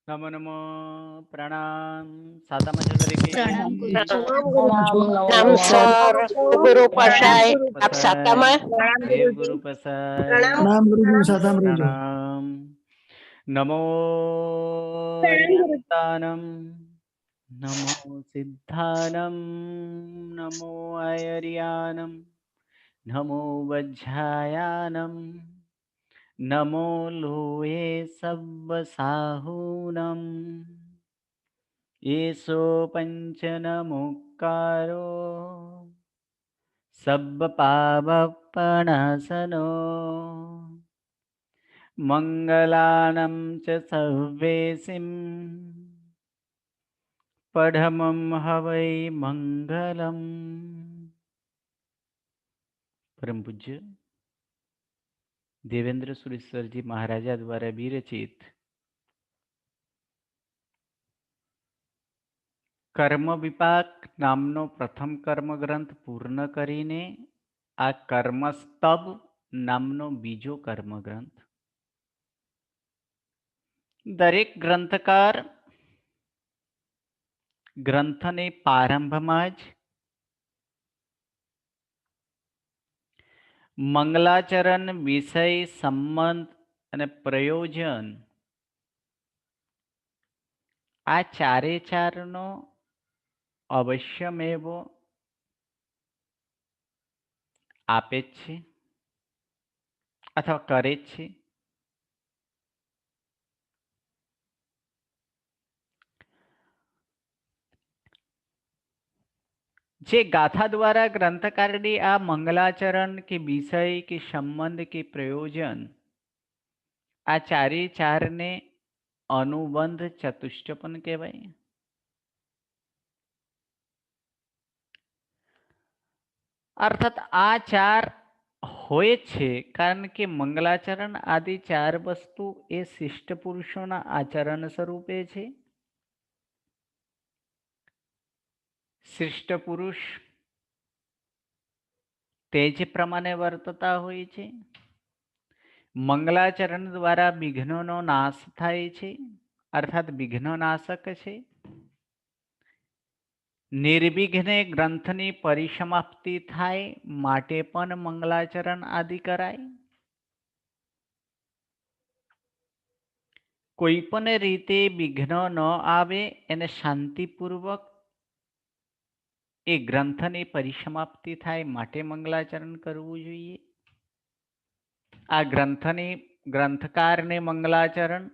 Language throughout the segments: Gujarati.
नमो नमो प्रणाम सादा मजा तरीके प्रणाम गुरुजी। નામ સર ગુરુ પસાય આપ સાતામાં देव गुरु प्रसाद प्रणाम गुरुजी साताम रहो प्रणाम नमो अरिहंतानम नमो सिद्धानम नमो आयर्यानम नमो वज्रायानम नमो लोये सब्बसाहूनम येसो पंचनमुक्कारो सब्बपावपणासनो मंगलानं च सर्वेसिं पढमं हवै मंगलम। परम पूज्य देवेंद्र सुरेश्वर जी महाराजा द्वारा विरचित कर्म विपाक नामनो प्रथम कर्म ग्रंथ पूर्ण करीने आ कर्मस्तब नामनो बीजो कर्म ग्रंथ। दरेक ग्रंथकार ग्रंथने प्रारंभમાં જ મંગલાચરણ વિષય સંબંધ અને પ્રયોજન આ ચારે ચારનો અવશ્યમેવ આપે જ છે અથવા કરે જ છે। જે ગાથા દ્વારા ગ્રંથકારની આ મંગલાચરણ કે વિષય કે સંબંધ કે પ્રયોજન આ ચારે ચારને अनुबंध चतुष्टयपन कहेवाय। अर्थात आ चार होय छे कारण के मंगलाचरण आदि चार वस्तु ए शिष्ट पुरुषोना आचरण स्वरूपे छे। शिष्ट पुरुष तेज प्रमाणे वर्तता होय छे। मंगलाचरण द्वारा विघ्नों नाश थाय छे अर्थात विघ्न नाशक छे। निर्विघ्ने ग्रंथनी परिसमाप्ति थाय माटे पण मंगलाचरण आदि कराय। कोई पण रीते विघ्न न आवे एने शांतिपूर्वक ए ग्रंथनी परिसमाप्ति थाय माटे मंगलाचरण करवुं जोईए। आ ग्रंथकार ने मंगलाचरण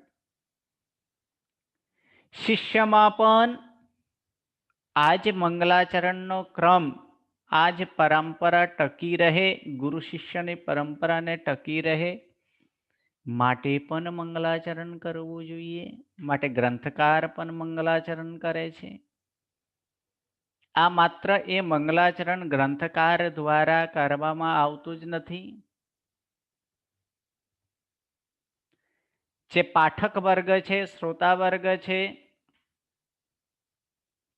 शिष्यमां पण आज मंगलाचरण नो क्रम आज परंपरा टकी रहे गुरु शिष्य ने परंपरा ने टकी रहे माटे पण मंगलाचरण करवुं जोईए। माटे ग्रंथकार पण मंगलाचरण करे छे। आ मात्र ए मंगलाचरण ग्रंथकार द्वारा करवामां आवतुं ज नथी। जे पाठक वर्ग छे श्रोता वर्ग छे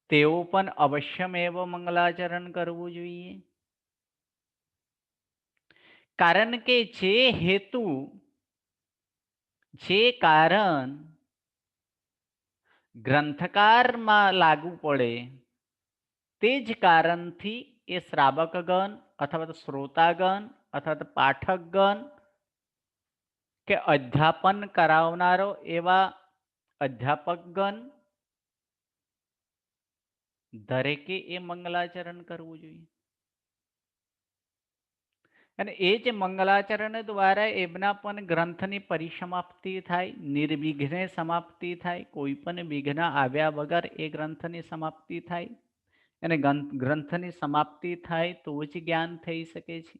तेओ पण अवश्यमेव मंगलाचरण करवुं जोईए। कारण के जे हेतु जे कारण ग्रंथकार में लागू पड़े तेज कारण थी ए श्रावकगण अथवा तो श्रोतागण अथवा तो पाठकगण के अध्यापन करावनारो एवा अध्यापकगण दरेके ए मंगलाचरण करवुं जोईए। अने ए जे मंगलाचरण द्वारा एमना पण ग्रंथनी परिसमाप्ति थाय निर्विघ्ने समाप्ति थाय कोई पण विघ्न आव्या वगर ए ग्रंथनी समाप्ति थाय अने ग्रंथनी समाप्ति थाय तो ज ज्ञान थई शके छे।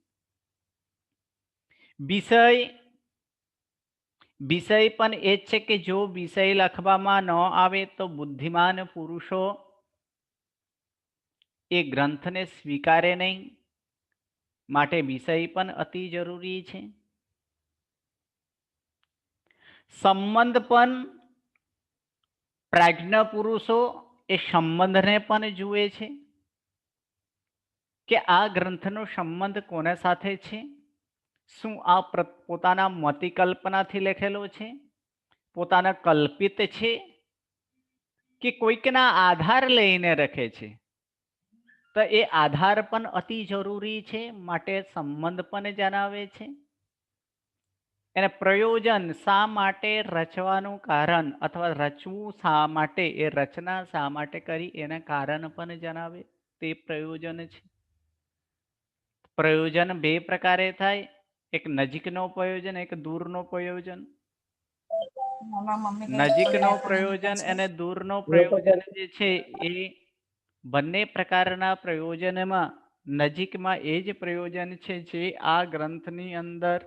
विषय पण ए छे के जो विषय लखवामां न आवे तो बुद्धिमान पुरुषो ए ग्रंथ ने स्वीकारे नहीं माटे विषय पण अति जरूरी छे। संबंध पण प्राज्ञ पुरुषो ए संबंध ने पण जुए छे के आ ग्रंथनो संबंध कोने साथे छे। શું આ પોતાના મતિ કલ્પનાથી લખેલો છે પોતાના કલ્પિત છે કે કોઈકના આધાર લઈને રખે છે, તો એ આધાર પણ અતિ જરૂરી છે, માટે સંબંધ પણ જણાવે છે. એને પ્રયોજન શા માટે રચવાનું કારણ અથવા રચવું શા માટે, એ રચના શા માટે કરી એના કારણ પણ જણાવે, તે પ્રયોજન છે. પ્રયોજન બે પ્રકારે થાય, એક નજીકનો પ્રયોજન, એક દૂરનો પ્રયોજન. નજીકનો પ્રયોજન અને દૂરનો પ્રયોજન જે છે એ બંને પ્રકારના પ્રયોજનમાં નજીકમાં એ જ પ્રયોજન છે જે આ ગ્રંથની અંદર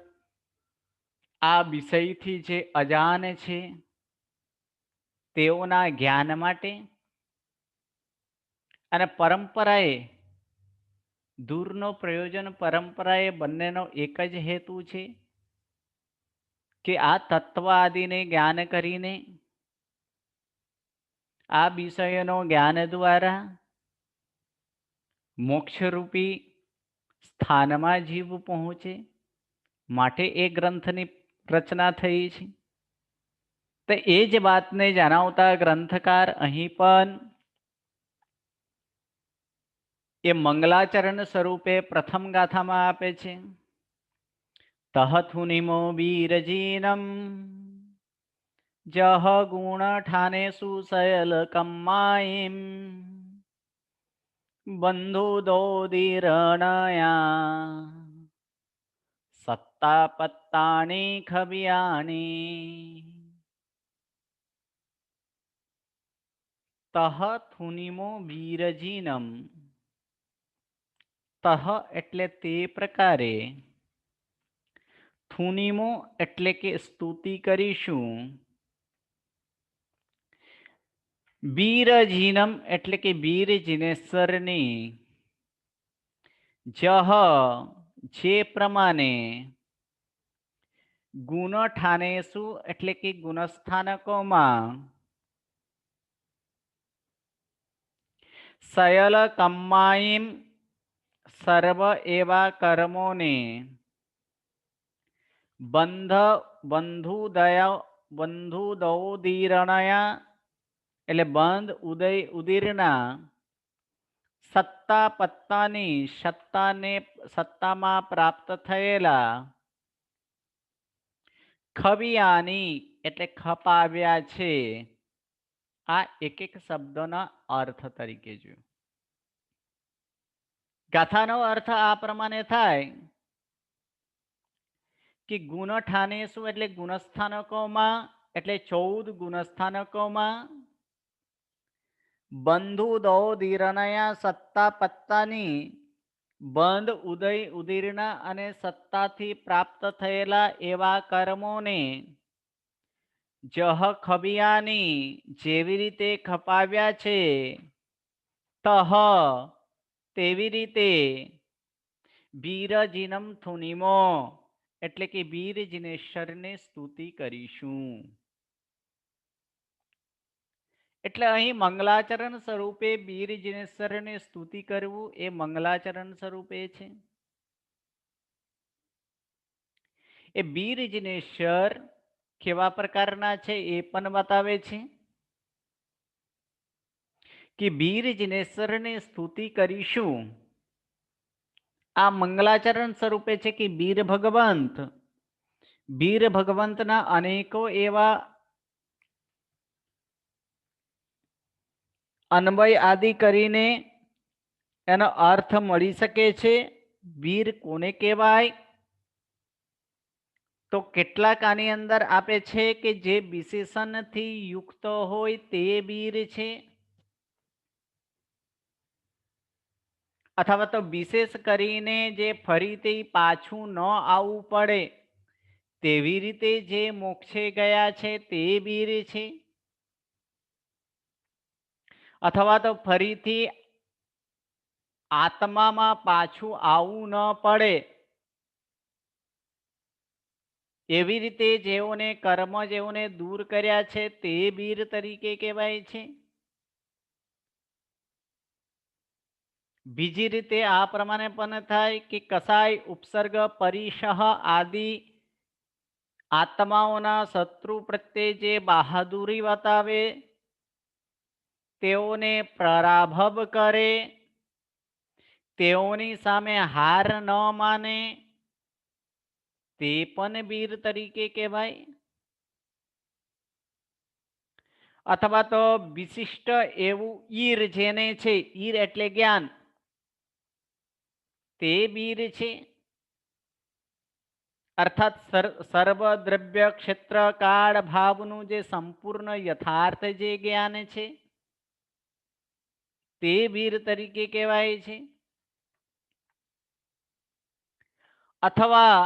આ વિષયથી જે અજાન છે તેઓના જ્ઞાન માટે, અને પરંપરાએ દૂરનો પ્રયોજન પરંપરાએ બંનેનો એક જ હેતુ છે કે આ તત્વ આદિને જ્ઞાન કરીને આ વિષયોનો જ્ઞાન દ્વારા મોક્ષરૂપી સ્થાનમાં જીવ પહોંચે, માટે એ ગ્રંથની રચના થઈ છે. તો એ જ વાતને જણાવતા ગ્રંથકાર અહીં પણ એ મંગલાચરણ સ્વરૂપે પ્રથમ ગાથામાં આપે છે. તહથુનિમો વીરજીનમ જહ ગુણ ઠાને સુશયલ કમ્માઈમ બંધુ દોદીરણયા સત્તા પત્તાની ખબિયાની. તહ થુનિમો વીરજીનમ. તહ એટલે તે પ્રકારે, થુનિમો એટલે કે સ્તુતિ કરીશું, વીરજીનમ એટલે કે વીર જીનેશ્વરની, જહ જે પ્રમાણે, ગુણ ઠાનેસુ એટલે કે ગુણસ્થાનકોમાં, સયલ કમ્માઈમ સર્વ એવા કર્મોને, બંધુ દૌદીરણયા એટલે બંધ ઉદય ઉદીરના, સત્તા પત્તાની સત્તામાં પ્રાપ્ત થયેલા, ખબિયાની એટલે ખપાવ્યા છે. આ એક એક શબ્દોના અર્થ તરીકે જોયું. ગાથાનો અર્થ આ પ્રમાણે થાય કે ગુણ ઠાનેસુ એટલે ગુણસ્થાનકોમાં, એટલે 14 ગુણસ્થાનકોમાં, બંધુ દૌદીરણયા સત્તા પત્તાની બંધ ઉદય ઉદીરના અને સત્તાથી પ્રાપ્ત થયેલા એવા કર્મોને, જહ ખબિયાની જેવી રીતે ખપાવ્યા છે, તહ તેવી રીતે, વીરજીનમ થુનિમો એટલે કે વીર જીનેશ્વરને સ્તુતિ કરીશું. એટલે અહીં મંગલાચરણ સ્વરૂપે વીર જીનેશ્વરની સ્તુતિ કરવું એ મંગલાચરણ સ્વરૂપે છે. એ વીર જીનેશ્વર કેવા પ્રકારના છે એ પણ બતાવે છે કે વીર જીનેશ્વરની સ્તુતિ કરીશું. આ મંગલાચરણ સ્વરૂપે છે કે વીર ભગવંતના અનેકો એવા અન્વય આદિ કરીને એનો અર્થ મળી શકે છે. વીર કોને કહેવાય? તો કેટલાક આની અંદર આપે છે કે જે વિશેષણથી યુક્ત હોય તે વીર છે, અથવા તો વિશેષ કરીને જે ફરીથી પાછું ન આવવું પડે તેવી રીતે જે મોક્ષે ગયા છે તે વીર છે, અથવા તો ફરીથી આત્મામાં પાછું આવવું ન પડે એવી રીતે જેઓને કર્મ જેઓને દૂર કર્યા છે તે વીર તરીકે કહેવાય છે. બીજી રીતે આ પ્રમાણે પણ થાય કે કસાય ઉપસર્ગ પરિશહ આદિ આત્માઓના શત્રુ પ્રત્યે જે બહાદુરી બતાવે તેઓને પરાભવ કરે, તેઓની સામે હાર ન માને, તે પણ વીર તરીકે કહેવાય. અથવા તો વિશિષ્ટ એવું ઈર જેને છે, ઈર એટલે જ્ઞાન, તે વીર છે. અર્થાત સર્વ દ્રવ્ય ક્ષેત્ર કાળ ભાવનું જે સંપૂર્ણ યથાર્થ જે જ્ઞાન છે, તે વીર તરીકે કહેવાય છે. અથવા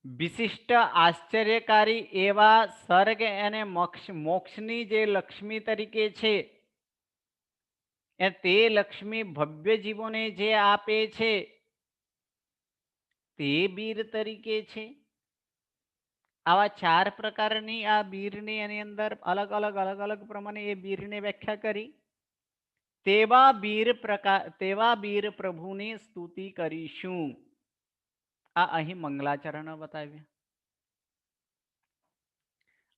વિશિષ્ટ આશ્ચર્યકારી એવા સ્વર્ગ અને મોક્ષની જે લક્ષ્મી તરીકે છે, તે લક્ષ્મી ભવ્ય જીવોને જે આપે છે, તે વીર તરીકે છે. આવા 4 પ્રકારની આ વીરની એની અંદર અલગ અલગ પ્રમાણે એ વીરની વ્યાખ્યા કરી. તેવા વીર પ્રભુની સ્તુતિ કરીશું. આ અહીં મંગલાચરણ બતાવ્યા.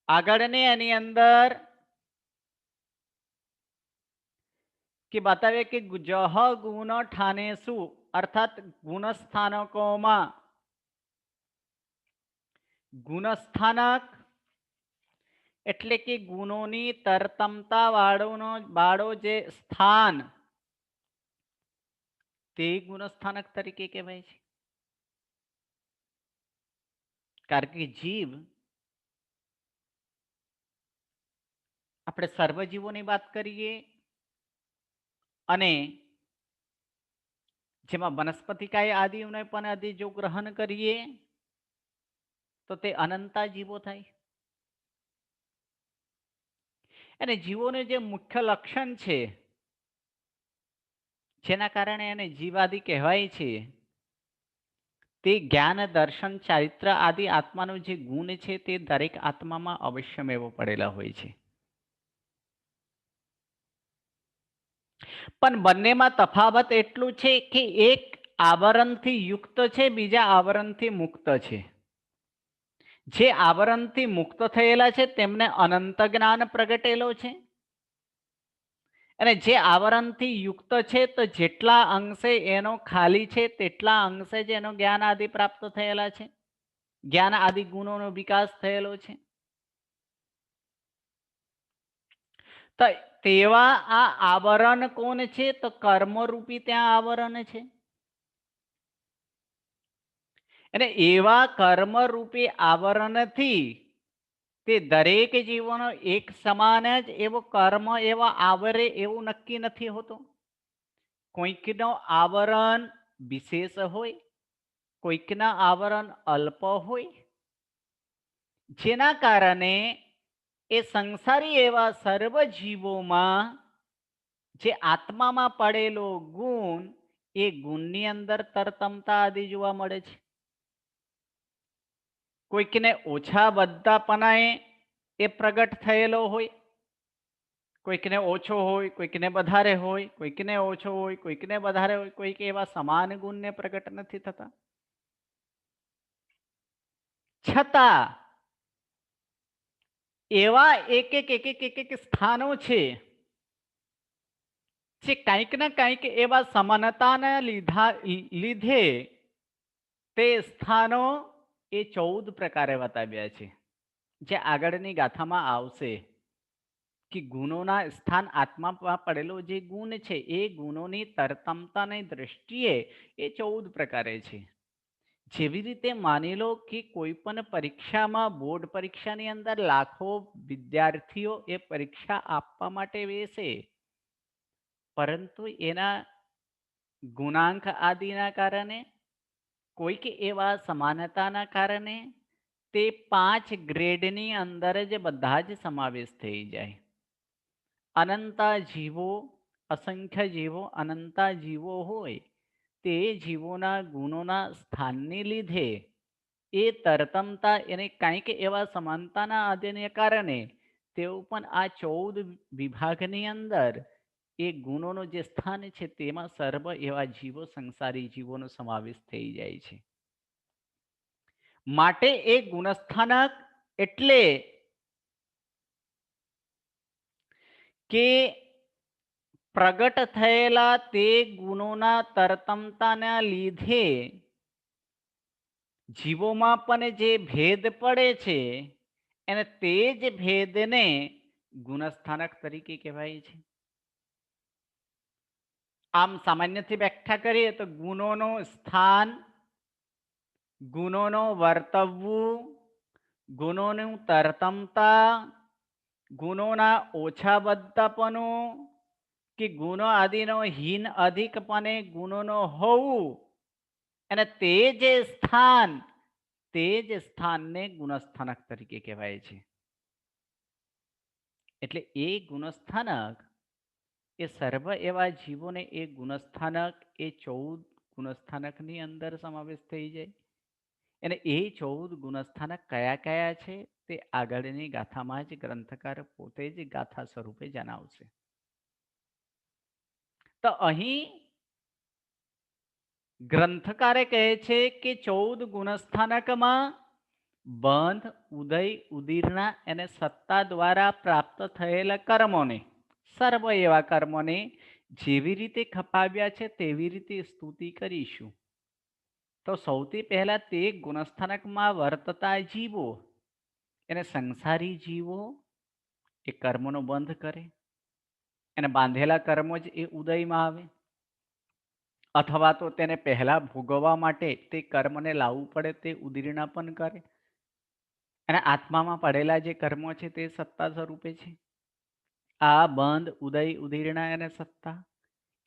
આગળની એની અંદર કે બતાવે કે જહ ગુણ ઠાને શું, અર્થાત ગુણસ્થાનકોમાં ગુણસ્થાનક એટલે કે ગુણોની તરતમતા વાળો જે સ્થાન, તે ગુણસ્થાનક તરીકે કહેવાય છે. કારણ કે જીવ, આપણે સર્વજીવોની વાત કરીએ અને જેમાં વનસ્પતિકાય આદિઓને પણ આદિ જો ગ્રહણ કરીએ તો તે અનંતા જીવો થાય. અને જીવોનું જે મુખ્ય લક્ષણ છે, જેના કારણે એને જીવાદિ કહેવાય છે, તે જ્ઞાન દર્શન ચારિત્ર આદિ આત્માનો જે ગુણ છે, તે દરેક આત્મામાં અવશ્યમેવ પડેલા હોય છે. પણ બંનેમાં તફાવત એટલું છે કે એક આવરણથી યુક્ત છે, બીજા આવરણથી મુક્ત છે. જે આવરણથી મુક્ત થયેલા છે તેમને અનંત જ્ઞાન પ્રગટેલો છે, અને જે આવરણથી યુક્ત છે તો જેટલા અંશે એનો ખાલી છે તેટલા અંશે જ એનો જ્ઞાન આદિ પ્રાપ્ત થયેલા છે, જ્ઞાન આદિ ગુણોનો વિકાસ થયેલો છે. તો તેવા આ આવરણ કોણ છે? તો કર્મરૂપી ત્યાં આવરણ છે. અને એવા કર્મરૂપી આવરણથી તે દરેક જીવોનો એક સમાન જ એવો કર્મ એવા આવરે એવું નક્કી નથી હોતું. કોઈકનો આવરણ વિશેષ હોય, કોઈકના આવરણ અલ્પ હોય, જેના કારણે એ સંસારી એવા સર્વ જીવોમાં જે આત્મામાં પડેલો ગુણ, એ ગુણની અંદર તરતમતા આદિ જોવા મળે છે. કોઈકને ઓછા બધાપણાએ એ પ્રગટ થયેલો હોય, કોઈકને ઓછો હોય, કોઈકને વધારે હોય, કોઈકને ઓછો હોય, કોઈકને વધારે હોય, કોઈક એવા સમાન ગુણને પ્રગટ નથી થતા. છતાં એવા એક સ્થાનો છે જે કંઈક ને કંઈક એવા સમાનતાના લીધે તે સ્થાનો એ 14 પ્રકારે બતાવ્યા છે, જે આગળની ગાથામાં આવશે કે ગુણોના સ્થાન આત્મામાં પડેલો જે ગુણ છે, એ ગુણોની તરતમતાની દ્રષ્ટિએ એ 14 પ્રકારે છે. જેવી રીતે માની લો કે કોઈ પણ પરીક્ષામાં, બોર્ડ પરીક્ષાની અંદર લાખો વિદ્યાર્થીઓ એ પરીક્ષા આપવા માટે બેસે, પરંતુ એના ગુણાંક આદિના કારણે, કોઈક એવા સમાનતાના કારણે તે 5 ગ્રેડની અંદર જ બધા જ સમાવેશ થઈ જાય. અનંતા જીવો, અસંખ્ય જીવો, અનંતા જીવો હોય, તે જીવોના ગુણોના સ્થાનને લીધે એ તરતમતા એને કંઈક એવા સમાનતાના આદિને કારણે તેઓ પણ આ 14 વિભાગની અંદર એ ગુણોનો જે સ્થાન છે તેમાં સર્વ એવા જીવો, સંસારી જીવોનો સમાવેશ થઈ જાય છે. માટે એ ગુણસ્થાનક એટલે કે પ્રગટ થયેલા તે ગુણોના તરતમતાના લીધે જીવોમાં પણ જે ભેદ પડે છે અને તે જ ભેદને ગુણસ્થાનક તરીકે કહેવાય છે. આમ સામાન્યથી વ્યાખ્યા કરીએ તો ગુણોનું સ્થાન, ગુણોનું વર્તવવું, ગુણોનું તરતમતા, ગુણોના ઓછા બધતાપણું કે ગુણો આદિનો હીન અધિકપણે ગુણોનો હોવું અને તે જે સ્થાનને ગુણસ્થાનક તરીકે કહેવાય છે. એટલે એ ગુણસ્થાનક એ સર્વ એવા જીવોને એ ગુણસ્થાનક એ 14 ગુણસ્થાનકની અંદર સમાવેશ થઈ જાય. અને એ 14 ગુણસ્થાનક કયા કયા છે તે આગળની ગાથામાં જ ગ્રંથકાર પોતે જ ગાથા સ્વરૂપે જણાવશે. તો અહીં ગ્રંથકારે કહે છે કે 14 ગુણસ્થાનકમાં બંધ, ઉદય, ઉદીરના અને સત્તા દ્વારા પ્રાપ્ત થયેલા કર્મોને, સર્વ એવા કર્મોને જેવી રીતે ખપાવ્યા છે તેવી રીતે સ્તુતિ કરીશું. તો સૌથી પહેલા તે ગુણસ્થાનકમાં વર્તતા જીવો એને સંસારી જીવો એ કર્મનો બંધ કરે અને બાંધેલા કર્મો જ એ ઉદયમાં આવે, અથવા તો તેને પહેલા ભોગવવા માટે તે કર્મને લાવવું પડે તે ઉદીર્ણા પણ કરે. અને આત્મામાં પડેલા જે કર્મો છે તે સત્તા સ્વરૂપે છે. આ બંધ, ઉદય, ઉદીર્ણા અને સત્તા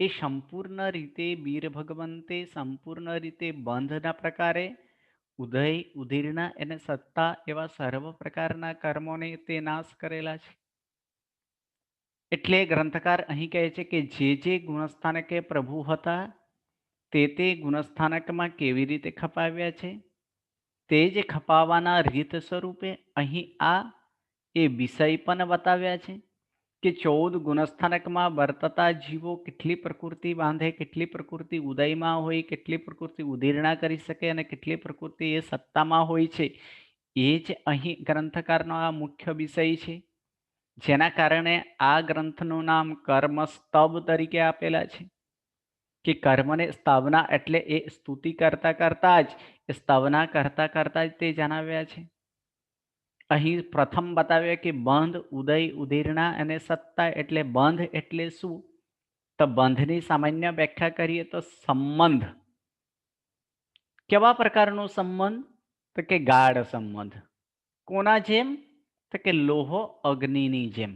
એ સંપૂર્ણ રીતે વીર ભગવંતે સંપૂર્ણ રીતે બંધના પ્રકારે ઉદય, ઉદીર્ણા અને સત્તા એવા સર્વ પ્રકારના કર્મોને તે નાશ કરેલા છે. એટલે ગ્રંથકાર અહીં કહે છે કે જે ગુણસ્થાનકે પ્રભુ હતા તે ગુણસ્થાનકમાં કેવી રીતે ખપાવ્યા છે તે જ ખપાવવાના રીત સ્વરૂપે અહીં આ એ વિષય પણ બતાવ્યા છે કે 14 ગુણસ્થાનકમાં વર્તતા જીવો કેટલી પ્રકૃતિ બાંધે, કેટલી પ્રકૃતિ ઉદયમાં હોય, કેટલી પ્રકૃતિ ઉદીર્ણા કરી શકે અને કેટલી પ્રકૃતિ એ સત્તામાં હોય છે. એ જ અહીં ગ્રંથકારનો આ મુખ્ય વિષય છે, જેના કારણે આ ગ્રંથનું નામ કર્મસ્તવ તરીકે આપેલા છે. કે કર્મને સ્તવના એટલે એ સ્તુતિ કરતા કરતા જ સ્તવના કરતા કરતા જ તે જણાવ્યા છે. અહીં પ્રથમ બતાવ્યા કે બંધ, ઉદય, ઉદીર્ણા અને સત્તા. એટલે બંધ એટલે શું? તો બંધની સામાન્ય વ્યાખ્યા કરીએ તો સંબંધ. કેવા પ્રકારનો સંબંધ? તો કે ગાઢ સંબંધ. કોના જેમ? તો કે લોહો અગ્નિની જેમ,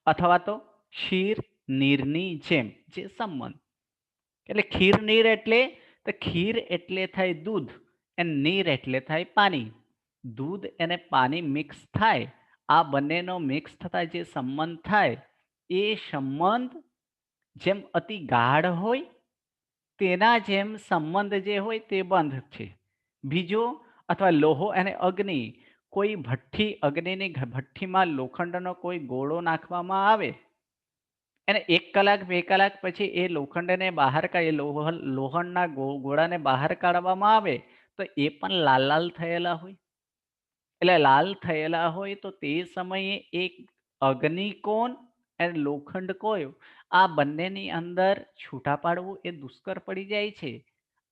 અથવા તો ક્ષીર નીરની જેમ જે સંબંધ. એટલે ખીર નીર એટલે તો ખીર એટલે થાય દૂધ અને નીર એટલે થાય પાણી. દૂધ અને પાણી મિક્સ થાય, આ બંનેનો મિક્સ થતા જે સંબંધ થાય એ સંબંધ જેમ અતિ ગાઢ હોય તેના જેમ સંબંધ જે હોય તે બંધ છે. બીજો અથવા લોહો અને અગ્નિ, કોઈ ભઠ્ઠી, અગ્નિની ભઠ્ઠીમાં લોખંડનો કોઈ ગોળો નાખવામાં આવે અને 1 કલાક 2 કલાક પછી એ લોખંડને બહાર લોહણના ગોળાને બહાર કાઢવામાં આવે તો એ પણ લાલ લાલ થયેલા હોય. એટલે લાલ થયેલા હોય તો તે સમયે એક અગ્નિ કોણ અને લોખંડ કોયો, આ બંનેની અંદર છૂટા પાડવું એ દુષ્કર પડી જાય છે.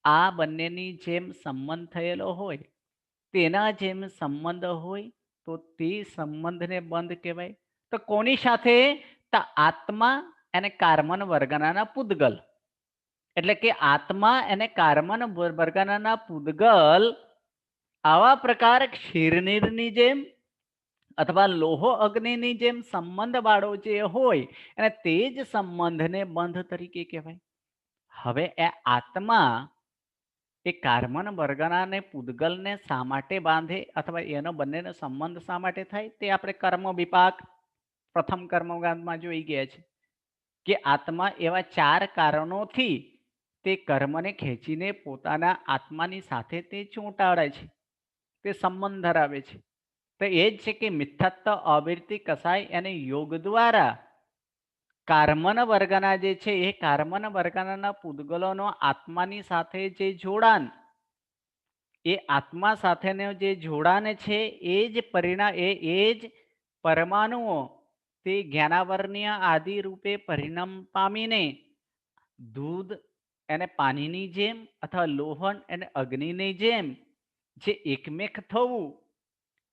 આ બંનેની જેમ સંબંધ થયેલો હોય, તેના જેમ સંબંધ હોય તો તે સંબંધને બંધ કહેવાય. તો કોની સાથે? તો આત્મા અને કાર્મન વર્ગના પૂદગલ. એટલે કે આત્મા અને કાર્મન વર્ગના પૂદગલ આવા પ્રકાર ક્ષીરનીરની જેમ અથવા લોહો અગ્નિની જેમ સંબંધ વાળો જે હોય અને તે જ સંબંધને બંધ તરીકે કહેવાય. હવે એ આત્મા એ કાર્મન વર્ગના પૂદગલને શા માટે બાંધે અથવા એનો બંનેનો સંબંધ શા માટે થાય તે આપણે કર્મ વિપાક પ્રથમ કર્મકાંડમાં જોઈ ગયા છે કે આત્મા એવા 4 કારણોથી તે કર્મને ખેંચીને પોતાના આત્માની સાથે તે ચોંટાડે છે, તે સંબંધ ધરાવે છે. તો એ જ છે કે મિથ્યાત્વ, અવૃત્તિ, કસાય અને યોગ દ્વારા કાર્મન વર્ગના જે છે એ કાર્મન વર્ગના પૂદગલોનો આત્માની સાથે જે જોડાણ, એ આત્મા સાથેનો જે જોડાણ છે એ જ પરિણામ, એ જ પરમાણુઓ તે જ્ઞાનાવર્ણ્ય આદિ રૂપે પરિણામ પામીને દૂધ એને પાણીની જેમ અથવા લોહન એને અગ્નિની જેમ જે એકમેક થવું,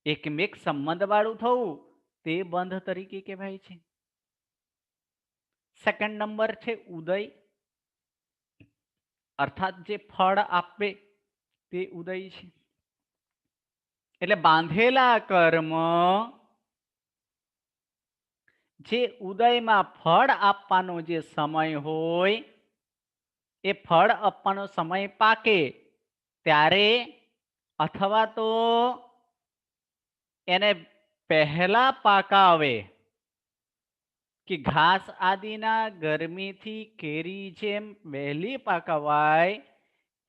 એકમેક સંબંધ વાળું થવું, તે બંધ તરીકે કહેવાય છે. સેકન્ડ નંબર છે ઉદય, અર્થાત જે ફળ આપે તે ઉદય છે. એટલે બાંધેલા કર્મ જે ઉદયમાં ફળ આપવાનો જે સમય હોય, એ ફળ આપવાનો સમય પાકે ત્યારે અથવા તો એને પહેલા પાકાવે કે ઘાસ આદિના ગરમીથી કેરી જેમ વહેલી પાકવાય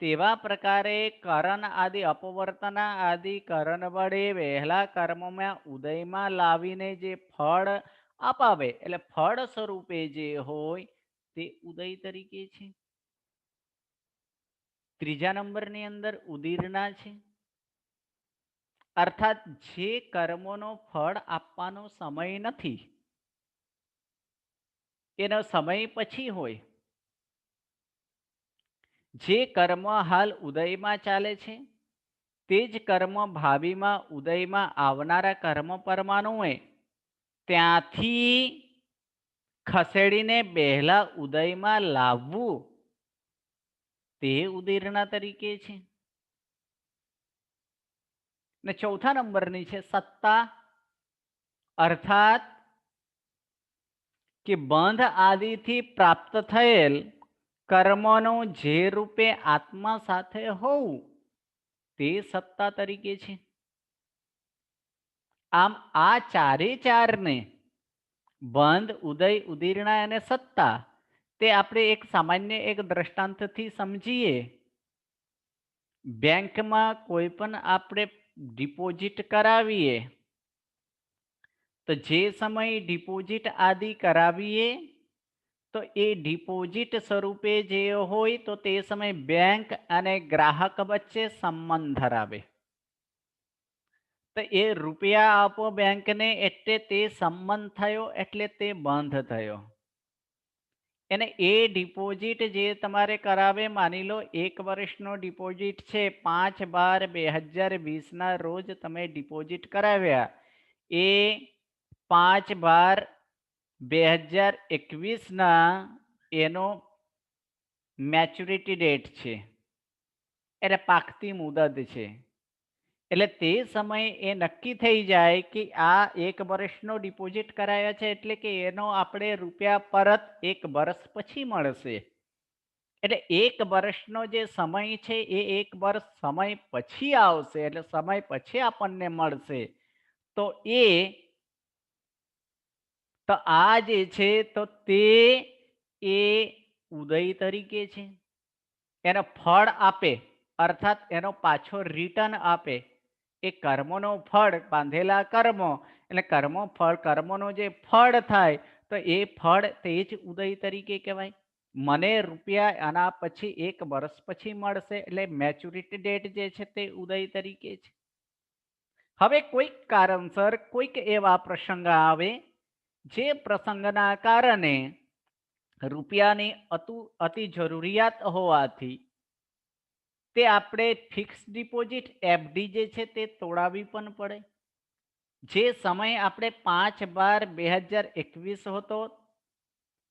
તેવા પ્રકારે કરણ આદિ અપવર્તન આદિ કરણ વડે વહેલા કર્મમાં ઉદયમાં લાવીને જે ફળ અપાવે એટલે ફળ સ્વરૂપે જે હોય તે ઉદય તરીકે છે. ત્રીજા નંબરની અંદર ઉદીર્ણા છે, અર્થાત જે કર્મોનો ફળ આપવાનો સમય નથી, એનો સમય પછી હોય. જે કર્મ હાલ ઉદયમાં ચાલે છે તે જ કર્મ ભાવિમાં ઉદયમાં આવનારા કર્મ પરમાણુએ ત્યાંથી ખસેડીને પહેલા ઉદયમાં લાવવું, તે ઉદીર્ણા તરીકે છે. ને ચોથા નંબરની છે સત્તા, અર્થાત કે બંધ આદિથી પ્રાપ્ત થયેલ કર્મનું જે રૂપે આત્મા સાથે હોવું, તે સત્તા તરીકે છે. આમ આ ચારે ચારને બંધ, ઉદય, ઉદીર્ણા અને સત્તા તે આપણે એક સામાન્ય એક દ્રષ્ટાંતથી સમજીએ. બેંકમાં કોઈ પણ આપણે ડિપોઝિટ કરાવીએ તો જે સમય ડિપોઝિટ આદિ કરાવીએ તો એ ડિપોઝિટ સ્વરૂપે જે હોય તો તે સમય બેંક અને ગ્રાહક વચ્ચે સંબંધ ધરાવે. તો એ રૂપિયા આપો બેંકને એટલે તે સંબંધ થયો, એટલે તે બંધ થયો. અને એ ડિપોઝિટ જે તમારે કરાવે, માની લો 1 વર્ષનો ડિપોઝિટ છે, 5/12/2020 ના રોજ તમે ડિપોઝિટ કરાવ્યા, એ 5/12/2021 ના એનો મેચ્યુરિટી ડેટ છે, એટલે પાકતી મુદત છે. એટલે તે સમયે એ નક્કી થઈ જાય કે આ 1 વર્ષનો ડિપોઝિટ કરાયા છે એટલે કે એનો આપણે રૂપિયા પરત 1 વર્ષ પછી મળશે. એટલે 1 વર્ષનો જે સમય છે એ 1 વર્ષ સમય પછી આવશે, એટલે સમય પછી આપણને મળશે. તો આ જે છે તો તે એ ઉદય તરીકે છે. એનો ફળ આપે, અર્થાત એનો પાછો રિટર્ન આપે. એ કર્મનો ફળ, બાંધેલા કર્મો એટલે કર્મોનો જે ફળ થાય તો એ ફળ તે જ ઉદય તરીકે કહેવાય. મને રૂપિયા આના પછી 1 વર્ષ પછી મળશે, એટલે મેચ્યુરિટી ડેટ જે છે તે ઉદય તરીકે છે. હવે કોઈક કારણસર કોઈક એવા પ્રસંગ આવે જે પ્રસંગના કારણે રૂપિયાની અતિ જરૂરિયાત હોવાથી તે આપણે ફિક્સ ડિપોઝિટ એફડી જે છે તે તોડાવી પણ પડે. જે સમય આપણે 5/12/2021 હતો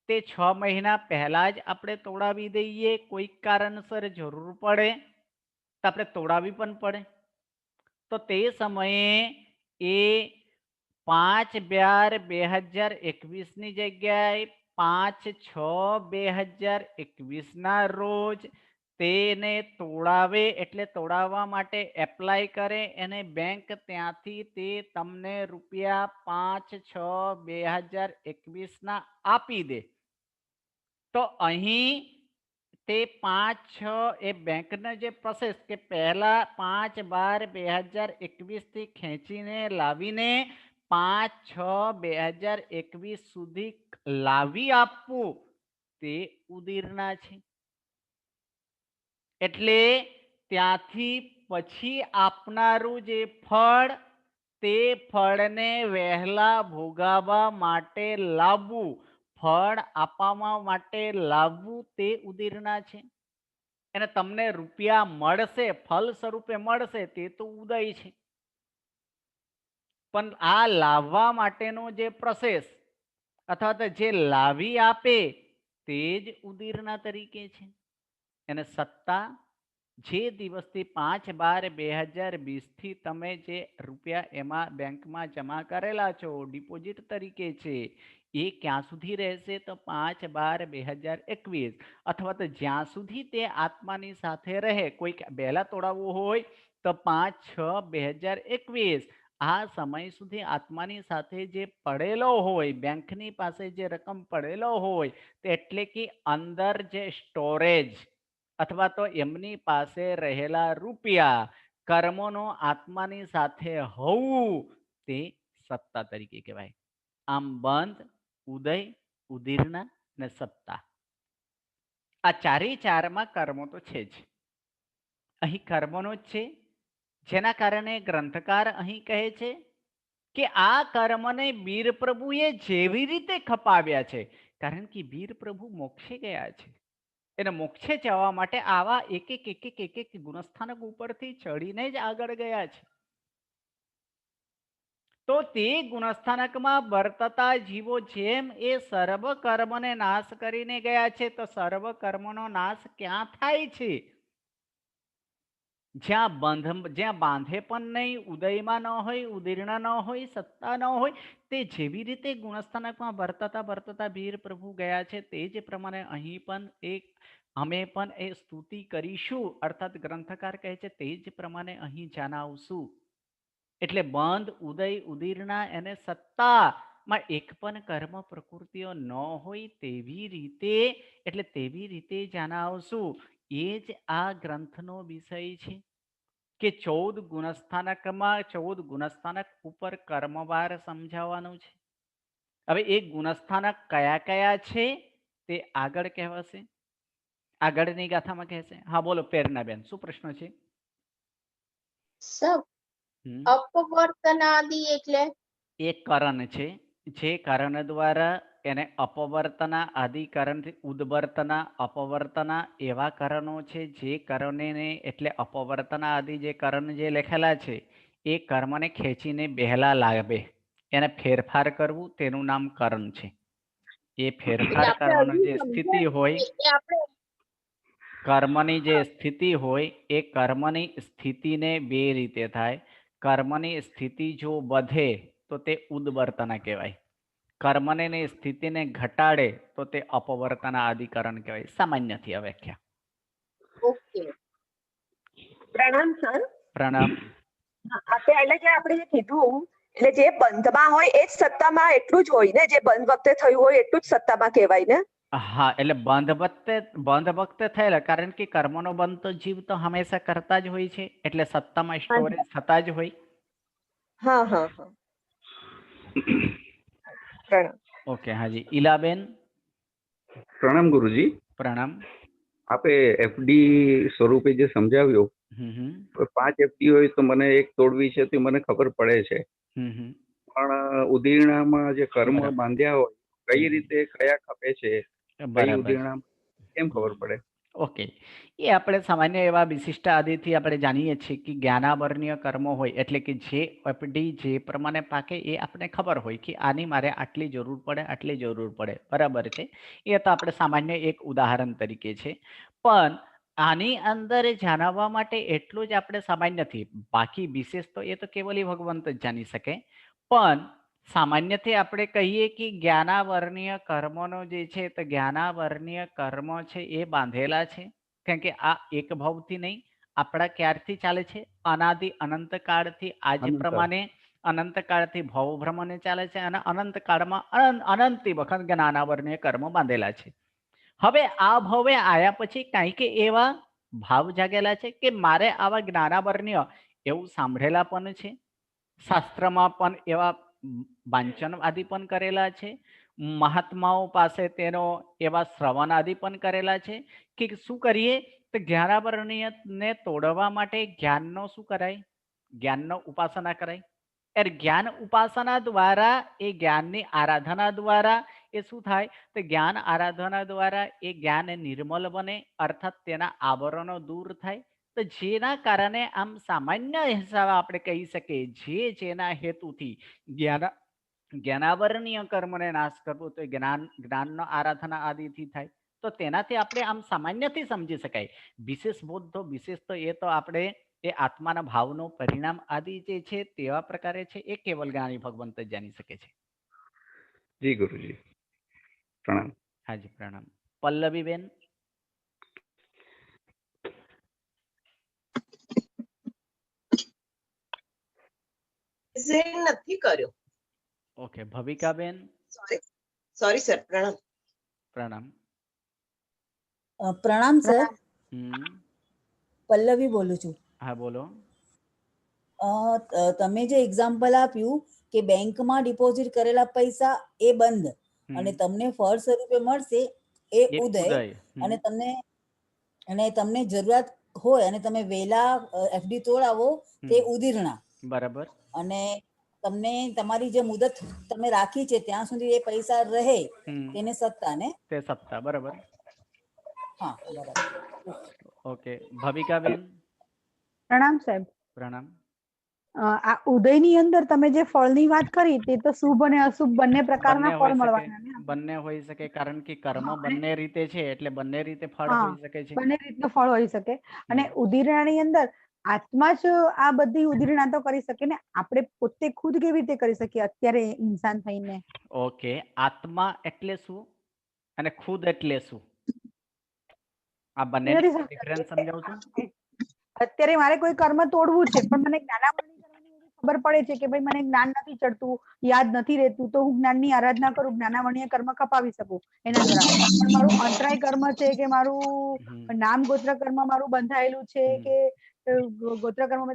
તે 6 મહિના પહેલા જ આપણે તોડાવી દઈએ, કોઈક કારણસર જરૂર પડે તો આપણે તોડાવી પણ પડે. તો તે સમયે એ 5/12/2021 ની જગ્યાએ 5/6/2021 ના રોજ તેને તોડાવે, એટલે તોડાવવા માટે એપ્લાય કરે અને બેંક ત્યાંથી તે તમને રૂપિયા 5/6/2021 ના આપી દે. તો અહીં તે 5/6 એ બેંકનો જે પ્રોસેસ કે પહેલા 5/12/2021 થી ખેંચીને લાવીને 5/6/2021 સુધી લાવી આપવું, તે ઉદીર્ણા છે. એટલે ત્યાંથી પછી આપનારું જે ફળ તે ફળને વહેલા ભોગાવવા માટે લાવવું, ફળ આપવા માટે લાવવું તે ઉદીરણા છે. અને તમને રૂપિયા મળશે, ફળ સ્વરૂપે મળશે તે તો ઉદય છે. પણ આ લાવવા માટેનો જે પ્રોસેસ અથવા તો જે લાવી આપે તે જ ઉદીરના તરીકે છે. અને સત્તા જે દિવસથી 5/12/2020 થી તમે જે રૂપિયા એમાં બેંકમાં જમા કરેલા છો ડિપોઝિટ તરીકે છે એ ક્યાં સુધી રહેશે? તો 5/12/2021 અથવા તો જ્યાં સુધી તે આત્માની સાથે રહે. કોઈક વહેલા તોડાવવું હોય તો 5/6/2021 આ સમય સુધી આત્માની સાથે જે પડેલો હોય, બેંકની પાસે જે રકમ પડેલો હોય, એટલે કે અંદર જે સ્ટોરેજ અથવા તો એમની પાસે રહેલા રૂપિયા કર્મોનો આત્માની સાથે હોવું તે સત્તા તરીકે કહેવાય. આમ બંધ, ઉદય, ઉદીર્ણા અને સત્તા આ ચારેમાં કર્મો તો છે જ. અહીં કર્મનો જ છે, જેના કારણે ગ્રંથકાર અહીં કહે છે કે આ કર્મને વીર પ્રભુએ જેવી રીતે ખપાવ્યા છે, કારણ કે વીર પ્રભુ મોક્ષે ગયા છે. એને મોક્ષે જવા માટે આવા એક ગુણસ્થાનક ઉપરથી ચડીને જ આગળ ગયા છે. તો તે ગુણસ્થાનકમાં વર્તતા જીવો જેમ એ સર્વ કર્મને નાશ કરીને ગયા છે, તો સર્વ કર્મનો નાશ ક્યાં થાય છે? જ્યાં બાંધે પણ નહીં, ઉદયમાં ન હોય, ઉદીર્ણા ન હોય, સત્તા ન હોય, તે જેવી રીતે ગુણસ્થાનકમાં વર્તતા વીર પ્રભુ ગયા છે તે જ પ્રમાણે અહીં પણ અમે પણ એ સ્તુતિ કરીશું, અર્થાત ગ્રંથકાર કહે છે તે જ પ્રમાણે અહીં જણાવશું. એટલે બંધ, ઉદય, ઉદીર્ણા અને સત્તામાં એક પણ કર્મ પ્રકૃતિઓ ન હોય તેવી રીતે જણાવશું. એ જ આ ગ્રંથનો વિષય છે કે 14 ગુણસ્થાનકમાં 14 ગુણસ્થાનક ઉપર કર્મવાર સમજાવવાનું છે. હવે એ ગુણસ્થાનક કયા છે તે આગળ કહેવાશે, આગળની ગાથામાં કહેશે. હા બોલો પ્રેરણાબેન, શું પ્રશ્ન છે? અપવર્તનાદિ એટલે એક કારણ છે જે કારણ દ્વારા એને અપવર્તના આદિ કારણથી ઉદ્વર્તના, અપવર્તના એવા કારણો છે જે કારણને એટલે અપવર્તના આદિ જે કારણ જે લખેલા છે એ કર્મને ખેંચીને બહેલા લાવે, એને ફેરફાર કરવું તેનું નામ કારણ છે. એ ફેરફાર કરવાની જે સ્થિતિ હોય, કર્મની જે સ્થિતિ હોય એ કર્મની સ્થિતિને બે રીતે થાય. કર્મની સ્થિતિ જો વધે તો તે ઉદ્વર્તના કહેવાય. કર્મની સ્થિતિને ઘટાડે તો તે અપવર્તના અધિકરણ કહેવાય. સામાન્યથી આ વ્યાખ્યા. ઓકે, પ્રણામ સર. પ્રણામ. એટલે કે આપણે જે કીધું એટલે જે બંધમાં હોય એ જ સત્તામાં એટલું જ હોય ને, જે બંધ વખતે થયું હોય એટલું જ સત્તામાં કહેવાય ને? હા, એટલે બંધ વખતે થયેલા, કારણ કે કર્મનો બંધ તો જીવ તો હંમેશા કરતા જ હોય છે, એટલે સત્તામાં સ્ટોરેજ થતા જ હોય. હા હા હા. પ્રણામ. ઓકે, હાજી. ઈલાબેન. પ્રણામ ગુરુજી. પ્રણામ. આપે એફડી સ્વરૂપે જે સમજાવ્યું, 5 એફડી હોય તો મને એક તોડવી છે તે મને ખબર પડે છે, પણ ઉદીર્ણામાં જે કર્મ બાંધ્યા હોય કઈ રીતે કયા ખપે છે, કઈ ઉદીર્ણા કેમ ખબર પડે? ઓકે, એ આપણે સામાન્ય એવા વિશિષ્ટ આદિથી આપણે જાણીએ છીએ કે જ્ઞાનાવરણીય કર્મો હોય, એટલે કે જે એફડી જે પ્રમાણે પાકે એ આપણે ખબર હોય કે આની મારે આટલી જરૂર પડે, બરાબર છે. એ તો આપણે સામાન્ય એક ઉદાહરણ તરીકે છે. પણ આની અંદર જાણવા માટે એટલું જ આપણે સામાન્ય નથી, બાકી વિશેષ તો એ તો કેવલી ભગવંત જ જાણી શકે. પણ સામાન્યથી આપણે કહીએ કે જ્ઞાનાવરણીય કર્મનો જે છે તો જ્ઞાનાવરણીય કર્મ છે એ બાંધેલા છે, કારણ કે આ એક ભાવથી નહીં, આપણા ક્યારથી ચાલે છે? અનાદિ અનંત કાળથી આજ પ્રમાણે અનંત કાળથી ભવ ભ્રમણે ચાલે છે, અને અનંત કાળમાં અનંતી વખત જ્ઞાનાવરણીય કર્મ બાંધેલા છે. હવે આ ભવે આયા પછી કાંઈક એવા ભાવ જાગેલા છે કે મારે આવા જ્ઞાનાવરણીય એવું સાંભળેલા પણ છે, શાસ્ત્રમાં પણ એવા વાંચન આદિ પણ કરેલા છે, મહાત્માઓ પાસે તેનો એવા શ્રવણ આદિ પણ કરેલા છે કે શું કરીએ તો જ્ઞાનાવરણીયને તોડવા માટે જ્ઞાનનો શું કરાય? જ્ઞાનનો ઉપાસના કરાય. यार ज्ञान उपासना द्वारा ए ज्ञाननी आराधना द्वारा ए शुं थाय तो ज्ञान आराधना द्वारा ए ज्ञान निर्मल बने अर्थात तेना आवरणो दूर थाय तो जेना कारणे आम सामान्य हिसाब आपणे कही सके जे जेना हेतुथी ज्ञान ज्ञानावरणीय कर्मने नाश करवो तो ज्ञान ज्ञाननो आराधना आदिथी थाय तो तेनाथी આપણે આમ સામાન્યથી સમજી શકાય વિશેષ બોધ તો વિશેષ તો એ તો આપણે એ આત્માના ભાવનો પરિણામ આદિ જે છે તેવા પ્રકારે છે એ કેવલ જ્ઞાની ભગવંત જ જાણી શકે છે. જી ગુરુજી, પ્રણામ. હાજી પ્રણામ. પલ્લવી બેન. નથી કર્યો. ઓકે. ભવિકા બેન. Sorry sir. પ્રણામ. પ્રણામ. પ્રણામ સર. પલ્લવી બોલું છું. હા બોલો. તમે જે એક્ઝામ્પલ આપ્યું કે બેંકમાં ડિપોઝિટ કરેલા પૈસા એ બંધ અને તમને ફળ સ્વરૂપે મળશે એ ઉદય અને તમને જરૂરિયાત હોય અને તમે વેલા એફડી તોડાવો તે ઉદીર્ણા. બરાબર. અને તમને તમારી જે મુદત તમે રાખી છે ત્યાં સુધી એ પૈસા રહે તેને સત્તા ને તે સત્તા. બરાબર. હા બરાબર. ઓકે. ભવિકા બેન. પ્રણામ સાહેબ. પ્રણામ. આ ઉદયની અંદર તમે જે ફળની વાત કરી તે તો શુભ અને અશુભ બંને પ્રકારના ફળ મળવાના. બંને હોઈ શકે કારણ કે કર્મ બંને રીતે છે એટલે બંને રીતે ફળ હોઈ શકે છે. બંને રીતનું ફળ હોઈ શકે. અને ઉદીરણાની અંદર આત્મા જ આ બધી ઉદીરણા તો કરી શકે ને, આપણે પોતે ખુદ કેવી રીતે કરી શકીએ અત્યારે ઇન્સાન થઈને? ઓકે. આત્મા એટલે શું અને ખુદ એટલે શું? આ બંને ડિફરન્સ સમજાવું છું. અત્યારે મારે કોઈ કર્મ તોડવું છે પણ મને જ્ઞાનાવરણી કરવાની ખબર પડે છે કે ભાઈ મને જ્ઞાન નથી ચડતું, યાદ નથી રહેતું, તો હું જ્ઞાનની આરાધના કરું, જ્ઞાનાવરણીય કર્મ કપાવી શકું એના દ્વારા. પણ મારું અંતરાય કર્મ છે કે મારું નામ ગોત્ર કર્મ મારું બંધાયેલું છે કે ગોત્ર કર્મ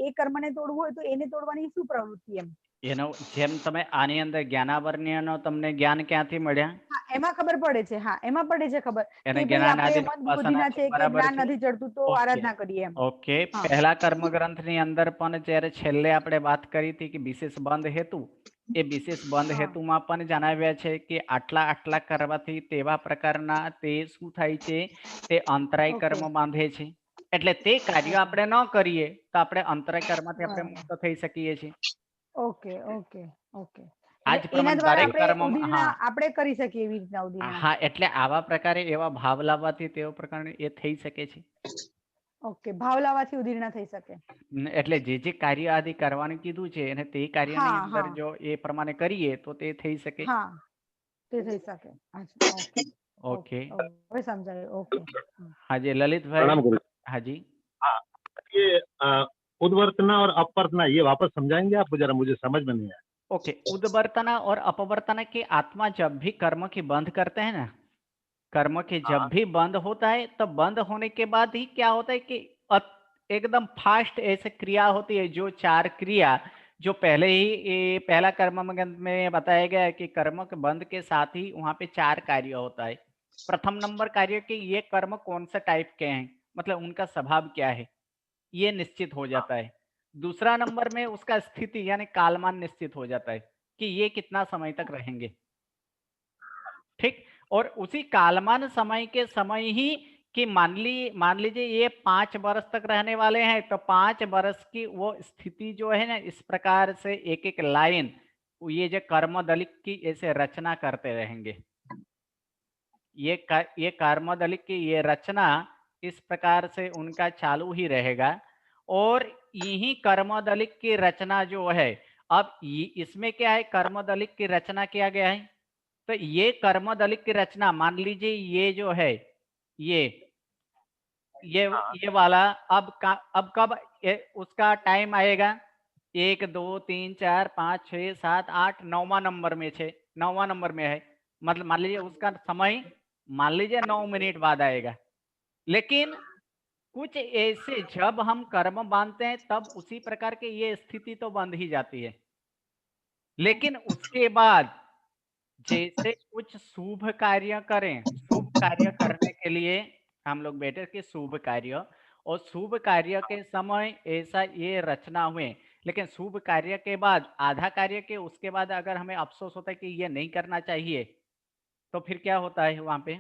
એ કર્મને તોડવું હોય તો એને તોડવાની શું પ્રવૃત્તિ? એનો જેમ તમે આની અંદર જ્ઞાનાવરણીયનો તમને જ્ઞાન ક્યાંથી મળ્યા? એમાં ખબર પડે છે. હા એમાં પડે છે ખબર એને જ્ઞાન આદિ ઉપાસના છે કે જ્ઞાન નથી ચડતું તો આરાધના કરીએ એમ. ઓકે. પહેલા કર્મ ગ્રંથની અંદર પણ જ્યારે છેલ્લે આપણે વાત કરી હતી કે વિશેષ બંધ હેતુ, એ વિશેષ બંધ હેતુમાં પણ જણાવ્યા છે કે આટલા આટલા કરવાથી તેવા પ્રકારના તે શું થાય છે તે અંતરાય કર્મ બાંધે છે. એટલે તે કાર્ય આપણે ન કરીએ તો આપણે અંતરાય કર્મથી આપણે મુક્ત થઈ શકીએ છીએ. Okay okay okay. આજ પ્રમાણે દરેક કર્મમાં આપણે કરી શકીએ એવી રીતના ઉદીરણા. હા એટલે આવા પ્રકારે એવા ભાવ લાવવાથી તેવો પ્રકારે એ થઈ શકે છે. ઓકે. ભાવ લાવવાથી ઉદીરણા થઈ શકે. એટલે જે કાર્ય આદિ કરવાનું કીધું છે અને તે કાર્યની અંદર જો એ પ્રમાણે કરીએ તો તે થઈ શકે. હા તે થઈ શકે. ઓકે. હવે સમજાયું. ઓકે. હાજી લલિતભાઈ. હાજી. ये उद्वर्तना और अपवर्तना ये वापस समझाएंगे आप? जरा मुझे समझ में नहीं आया. ओके. उद्वर्तना और अपवर्तना की आत्मा जब भी कर्म की बंद करते हैं ना, कर्म के जब भी बंद होता है तो बंद होने के बाद ही क्या होता है कि एकदम फास्ट ऐसे क्रिया होती है जो 4 क्रिया जो पहले ही ये पहला कर्म में बताया गया है कि कर्म के बंद के साथ ही वहां पे 4 कार्य होता है. प्रथम नंबर कार्य कि ये कर्म कौन सा टाइप के हैं, मतलब उनका स्वभाव क्या है, ये निश्चित हो जाता है. दूसरा नंबर में उसका स्थिति यानी कालमान निश्चित हो जाता है कि ये कितना समय तक रहेंगे. ठीक. और उसी कालमान समय के समय ही कि मान लीजिए ये 5 वर्ष तक रहने वाले हैं तो 5 वर्ष की वो स्थिति जो है ना, इस प्रकार से एक एक लाइन ये जो कर्मदलिक की ऐसे रचना करते रहेंगे. ये कर्मदलिक की ये रचना इस प्रकार से उनका चालू ही रहेगा. और यही कर्मदलिक की रचना जो है, अब इसमें क्या है, कर्मदलिक की रचना किया गया है तो ये कर्मदलिक की रचना मान लीजिए ये जो है ये वाला अब कब उसका टाइम आएगा 1 2 3 4 5 6 7 8 9वां नंबर में है, 9वां नंबर में है. मतलब मान लीजिए उसका समय मान लीजिए 9 मिनट बाद आएगा. लेकिन कुछ ऐसे जब हम कर्म बांधते हैं तब उसी प्रकार के ये स्थिति तो बंद ही जाती है. लेकिन उसके बाद जैसे कुछ शुभ कार्य करें, शुभ कार्य करने के लिए हम लोग बैठे कि शुभ कार्य, और शुभ कार्य के समय ऐसा ये रचना हुए लेकिन शुभ कार्य के बाद आधा कार्य के उसके बाद अगर हमें अफसोस होता है कि ये नहीं करना चाहिए, तो फिर क्या होता है वहां पे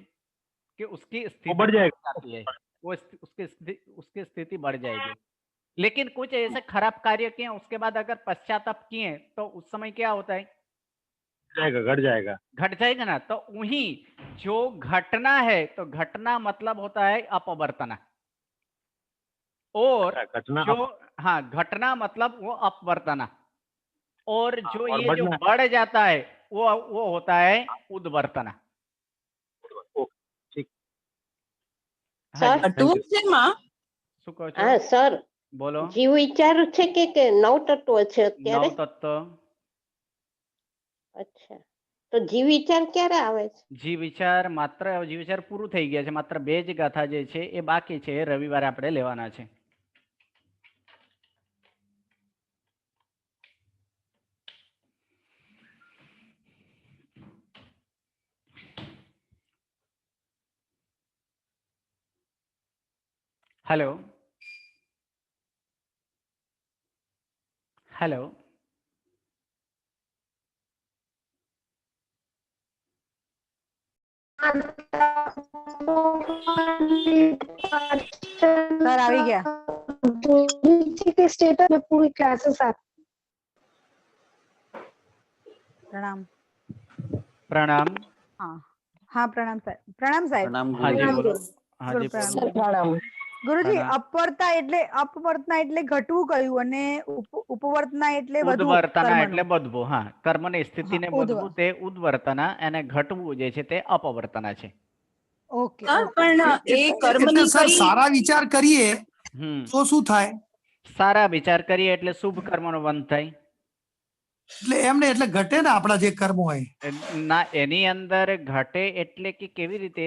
कि उसकी स्थिति बढ़ जाएगा। जाती है, वो उसकी स्थिति बढ़ जाएगी। लेकिन कुछ ऐसे खराब कार्य किए उसके बाद अगर पश्चाताप किए तो उस समय क्या होता है, घट जाएगा। घट जाएगा ना। तो वही जो घटना है, तो घटना मतलब होता है अपवर्तना, और घटना जो हाँ घटना मतलब वो अपवर्तना, और जो और ये जो बढ़ना। बढ़ जाता है वो होता है उद्वर्तना। ठीक। हाँ जी, ટૂંકમાં શું કહો છો? હા સર બોલો। જીવ વિચાર છે કે નવ તત્વ છે અત્યારે? નવ તત્વ। અચ્છા, તો જીવ વિચાર ક્યારે આવે છે? જીવ વિચાર માત્ર જીવ વિચાર પૂરું થઈ ગયા છે, માત્ર 2 જ ગાથા જે છે એ બાકી છે, એ રવિવારે આપણે લેવાના છે। हेलो हेलो સર આવી ગયા। स्टेटस में पूरी क्लासेस પ્રણામ। प्रणाम। હા હા પ્રણામ સાહેબ। પ્રણામ સાહેબ। हाँ जी बोलो। हाँ जी પ્રણામ। बोलो। ગુરુજી પ્રણામ। અપવર્તા એટલે અપવર્તના એટલે ઘટવું કયું અને ઉપવર્તના એટલે વધુ ઉદ્વર્તના કર્મનું? એટલે બધવું। હા, કર્મની સ્થિતિને હા, બધવું તે ઉદ્વર્તના, અને ઘટવું જે છે તે અપવર્તના છે। ઓકે હા ઓકે। પણ એ એટલે કર્મની સર કઈ સારા વિચાર કરીએ તો શું થાય? સારા વિચાર કરીએ એટલે શુભ કર્મનો બંધ થાય। એટલે એમને એટલે ઘટે ને આપણા જે કર્મ હોય। ના, એની અંદર ઘટે એટલે કે કેવી રીતે